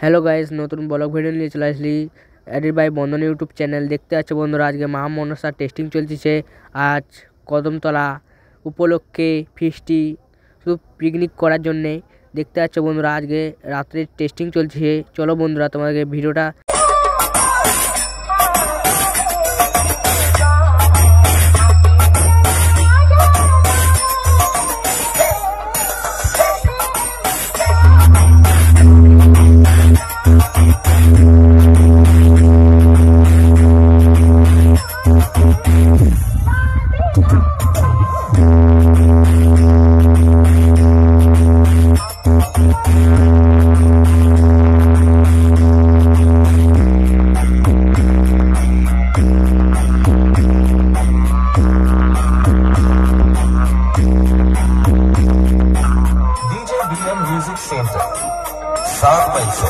Hello guys, নতুন blog video নিয়ে চলে আসলি edit by Bandhan YouTube channel. দেখতে পাচ্ছ বন্ধুরা, আজকে মা মনসার টেস্টিং চলতেছে। আজ কদমতলা উপলক্ষে ফিস্টি শুধু পিকনিক করার জন্যে। দেখতে পাচ্ছ বন্ধুরা, আজকে রাত্রে টেস্টিং চলছে। চলো বন্ধুরা, তোমাদেরকে ভিডিওটা म्यूजिक सेंटर 7 मई से।